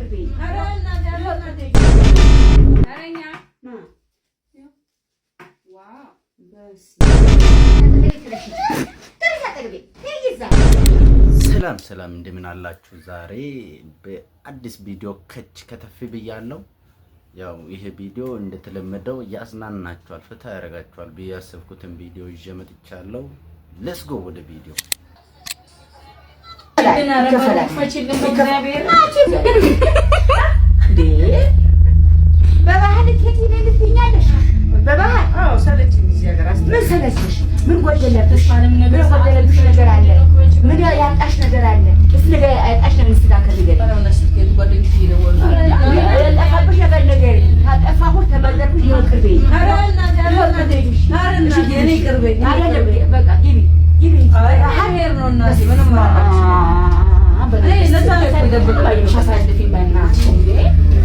يقربي واو بس ሰላም እንደምን አላችሁ? ዛሬ በአዲስ ቪዲዮ ከተፍ ብያለሁ። ያው ይሄ ቪዲዮ እንደተለመደው ያስናናችኋል፣ ፈታ ያረጋችኋል በያሰብኩትን ቪዲዮ ይዤ መጥቻለሁ። ሌትስ ጎ ወደ ቪዲዮ። ምን ጎደለብሽ ነገር አለ? ምን ያጣሽ ነገር አለ? እስኪ ነገር ያጣሽ ነገር ሲታከል ነገር ያጣሽ ነገር ነገር ታጠፋሁት ተበደርኩሽ ይቅርቤ የኔ ቅርቤ አይደለም። በቃ ግቢ ሀገር ነው እና ምንም ለዛ ተደብቀው ይሻሳልፊ በእናትሽ እንዴ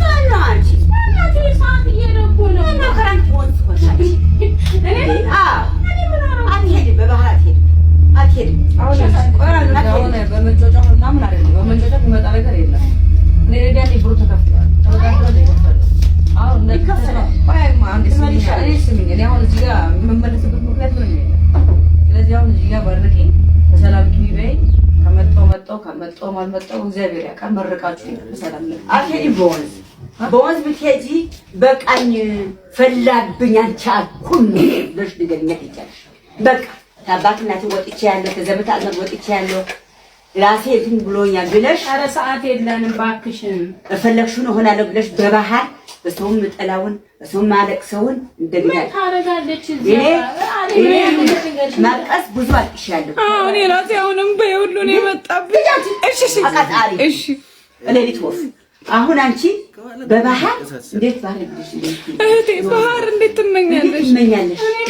ማናች እናቴ ሳት እየደኩ ነው እና ከራንት ወንስ ወጣች እኔ አትሄድም በባህር አትሄድም። አሁን በመንጮጫው ምናምን አይደለም። በመንጮጫው የሚመጣ ነገር የለም። እኔ ረዳት ብሩ ተከፍቷል። አሁን ስሚኝ፣ እኔ አሁን እዚህ ጋር የምመለስበት ምክንያት ምንም የለም። ስለዚህ አሁን እዚህ ጋር በርቂ በሰላም ግቢ በይ። ከመጣሁ አልመጣሁ እግዚአብሔር ያውቃል። መርቃችሁ በሰላም ነው። አትሄጂም በወንዝ ብትሄጂ በቃኝ ፈላብኝ አንቺ አልኩኝ ብለሽ ንገሪኝ ትችያለሽ። በቃ ታባት እናቴ ወጥቼ ያለው ተዘብታ አገር ወጥቼ ያለው ራሴ እንትን ብሎኛል ብለሽ ኧረ ሰዓት የለንም እባክሽን እፈለግሽውን እሆናለሁ ብለሽ በባህር በሰውም ጥላውን በሰውም ማለቅሰውን እንደገና ታረጋለች። እኔ ማልቀስ ብዙ አልቅሻለሁ። እኔ ራሴ አሁንም በሁሉ ነው የመጣብኝ። እሺ ሌሊት ወፍ አሁን አንቺ በባህር እንዴት ባህር ልጅ እህቴ ባህር እንዴት ትመኛለሽ?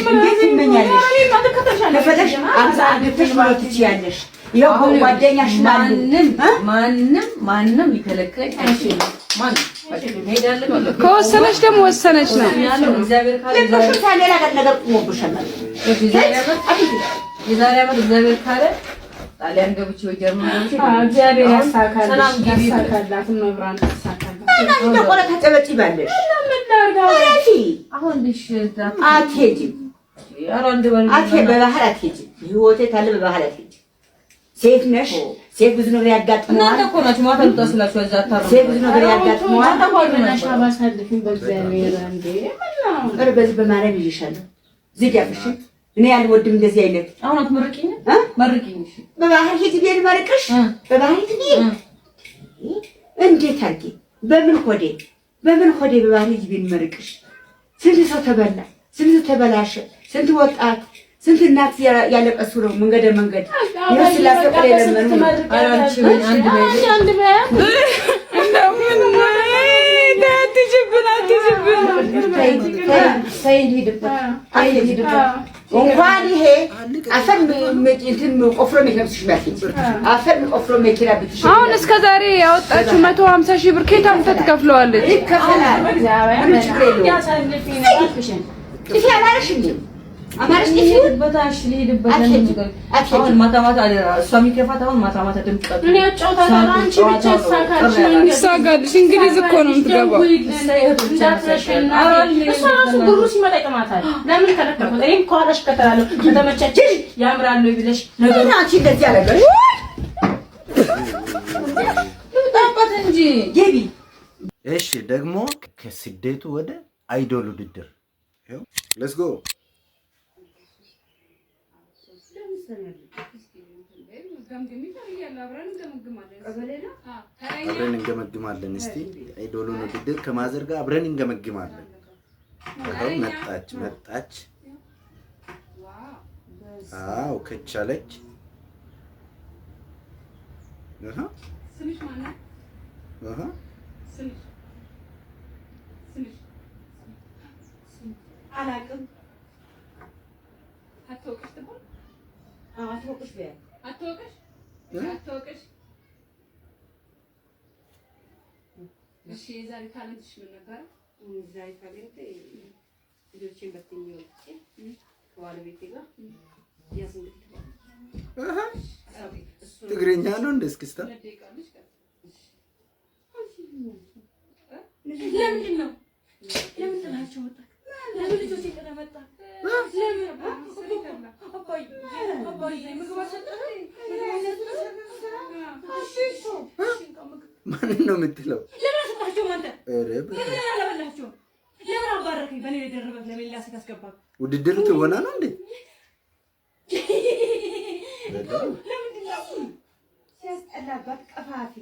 እንዴት ትመኛለሽ? ለፈለሽ አምሳ አግብተሽ ማለት ትችያለሽ። ይኸው ጓደኛሽ ማንም ይከለክለኝ አይችልም። ማንም ከወሰነች ደግሞ ወሰነች ነው ያለው። እግዚአብሔር ካለ ሌላ ነገር ቆሞብሻል። የዛሬ ዓመት እግዚአብሔር ካለ ጣሊያን ገብቼ ወይ ጀርመን ገብቼ እግዚአብሔር ያሳካልሽ። ሰላም ግቢ ያሳካላት መብራን ያሳካላት። እና ቆለ ተጨበጭባለሽ። አሁን ልሽ አትሄጂም። በባህር አትሄጂም። ህይወቴ ካለ በባህር አትሄጂም። ሴት ነሽ። ሴት ብዙ ነገር ያጋጥመዋል። እናንተ እኮ ናችሁ ማታ ልታስላችሁ እዛ ታረሙ። ሴት ብዙ ነገር ያጋጥመዋል። ተቆጥነሽ አባሳልፊኝ በእግዚአብሔር እንዴ ምን በዚህ በማርያም ይዤሻለሁ። ዝግ ያፍሽ እኔ አልወድም እንደዚህ አይነት። አሁን አትመርቂኝ መርቂኝ። እሺ በባህር ሂጂ ቢል መርቅሽ በባህር ሂጂ እንዴት አድርጌ በምን ሆዴ በባህር ሂጂ ቢል መርቅሽ። ስንት ሰው ተበላ፣ ስንት ተበላሸ፣ ስንት ወጣት፣ ስንት እናት ያለቀሱ ነው መንገድ ይስላሰቀለ ለምን አራንቺ አንድ በይ እንደምን እንኳን ይሄ አፈር ቆፍሮ የሚከብስሽ በፊት አፈር ቆፍሮ መኪና ብትሽ አሁን እስከ ዛሬ ያወጣችሁ 150 ሺህ ብር ከየት አምጥታ ትከፍለዋለች? ይከፈላል። ምን ችግር የለውም። አማርሽ በታሽ ሊሄድበት አሁን ማታ አደራ እሷ የሚከፋት አሁን ማታ ድምቀት እኔ አጫውታለሁ። አንቺ ብቻ ሳጋልሽ እንግሊዝ እኮ ነው የምትገባው። እሷ ራሱ ብሩ ሲመጣ ይቀማታል። ለምን ከለከልኩት? እኔም ከኋላሽ ከተላለሁ ከተመቻችሽ ያምራል ነው ብለሽ ነገሩ አንቺ እንደዚህ ያደረገሽ ልጣበት እንጂ ገቢ። እሺ ደግሞ ከስደቱ ወደ አይዶል ውድድር ይኸው ሌትስ ጎ አብረን እንገመግማለን። እስቲ አይዶሉን ውድድር ከማዘር ጋር አብረን እንገመግማለን። ወጣው መጣች። አው ከቻለች ስልሽ ማና ስልሽ አላቅም አትወቅሽ ትቦል አትወቅሽ በያ አትወቅሽ እሺ ዛሬ ታለንትሽ ምን ነበር? ዛሬ ታለንት ልጆችን በትኝ ወጥቼ ከባለቤቴ ጋር ያስንግት ትግሬኛ ነው እንደ እስክስታ ለምንድን ነው ለምን ጥላቸው ወጣ? ለምን ልጆች ይቀረበጣ? ለምን አባይ ምግብ አሰጠህ? ማንን ነው የምትለው? ለምን አሰጣቸው? አንተ ኧረ ለምን አላበላቸው? ለምን አባረከኝ? በኔ ደረበክ ለሌላ ስጋ አስገባክ። ውድድሩ ትወና ነው እንዴ? ለምንድን ነው ሲያስጠላባት ቀፋፊ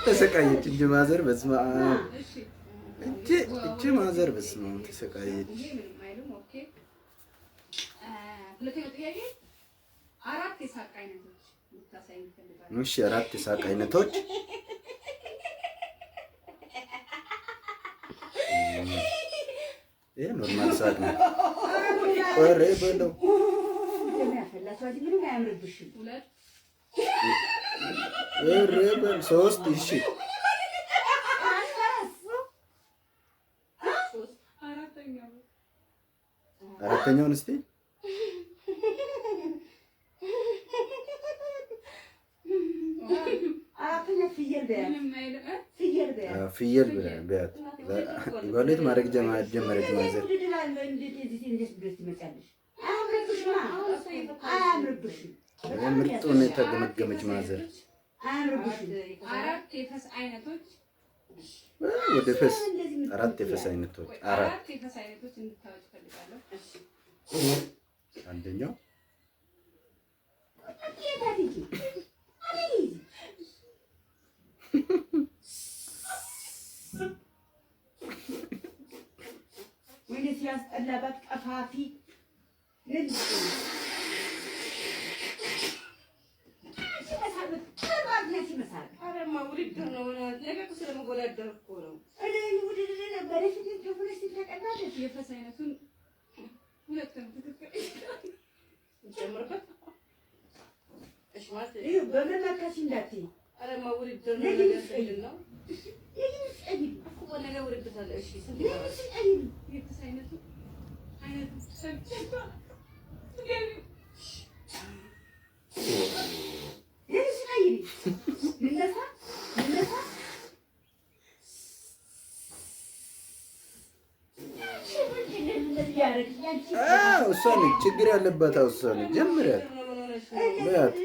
ተሰቃየች እንጂ ማዘር በስመ አብ እቺ ማዘር በስመ አብ ተሰቃየች። እሺ 4 የሳቅ አይነቶች ይሄ ኖርማል ሳቅ ነው። ኧረ በለው ኧረ በል 3 እሺ አራተኛውን እስቲ ፍየል በያት ይባሉት ማድረግ ጀመረች ማዘር። ምርጡን የተገመገመች ማዘር ወደ ፈስ 4 የፈስ አይነቶች 4 አንደኛው ወይኔ ሲያስጠላባት ቀፋፊ እሷ ነች ችግር ያለባት። እሷ ነች ጀምሪያት በያት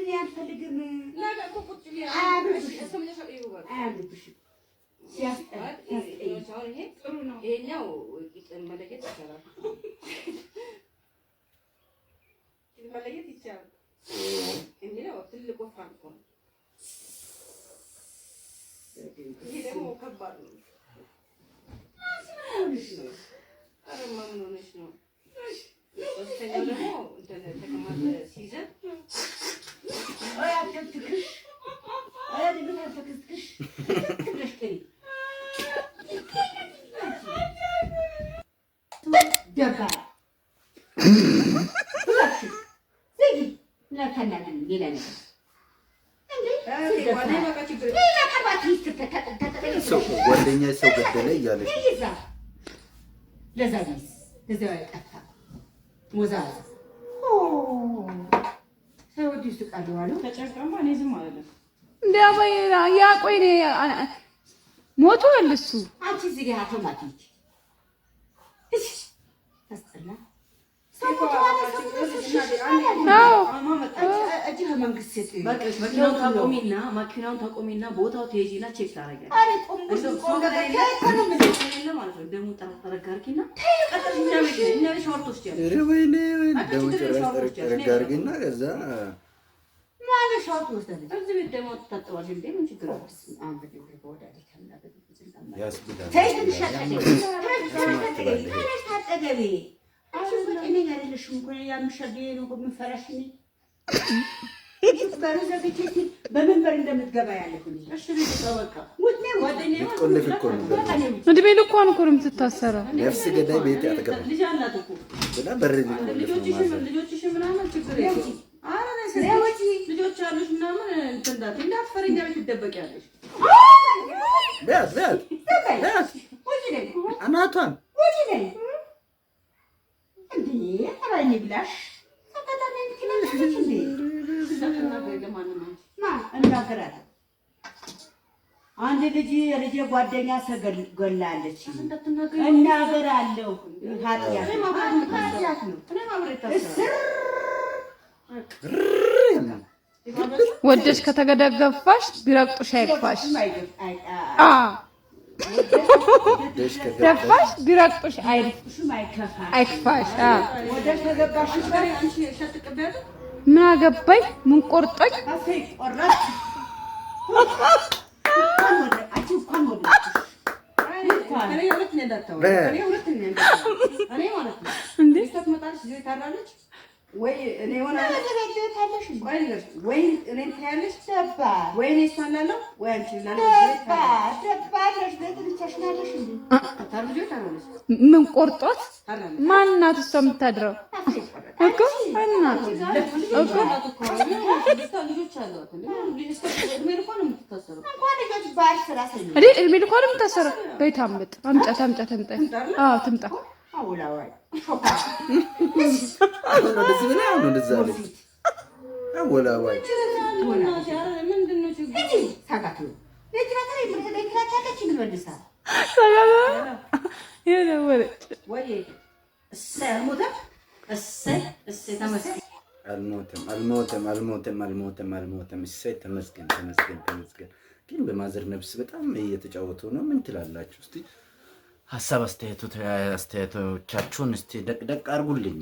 ጓደኛ ሰው ገደለ እያለች ሞቷል እሱ መኪናውን ታቆሚና ቦታው ትሄጂና ቼክ ታደርጊያለሽ። በመንበር እንደምትገባ ያለኩ እሺ በቃ እድሜ ልኳን እኮ ነው የምትታሰረው። ነፍስ ገዳይ ቤት ያተገባ ልጅ አላት እኮ ብላ በር ልጆችሽ ምናምን ችግር የለውም። ልጆች ትሞቻለሽ ምናምን እንዳትፈሪ እኛ ቤት ትደበቂያለሽ። ቢያት አናቷን አንድ ልጅ የልጄ ጓደኛ ገላለች። እናገራለሁ። ኃጢአት ነው። ወደሽ ከተገደገፋሽ ቢረግጡሽ አይክፋሽ። ደፋሽ ቢረግጡሽ አይክፋሽ። ምን አገባኝ ምን ቆርጦኝ ወይ እኔ ሆነ ወይ እኔ ታያለሽ ወይ እኔ ሳላለሁ ወይ አንቺ ምን ቆርጦት ማናት እሷ የምታድረው እኮ እናት እኮ እድሜ ልኳን የምታሰረው በይ ታምጥ አምጫት አዎ ትምጣ አልሞተም። እሰይ ተመስገን። ግን በማዘር ነፍስ በጣም እየተጫወቱ ነው። ምን ትላላችሁ? እስቲ ሀሳብ አስተያየቶቻችሁን እስቲ ደቅ አድርጉልኝ።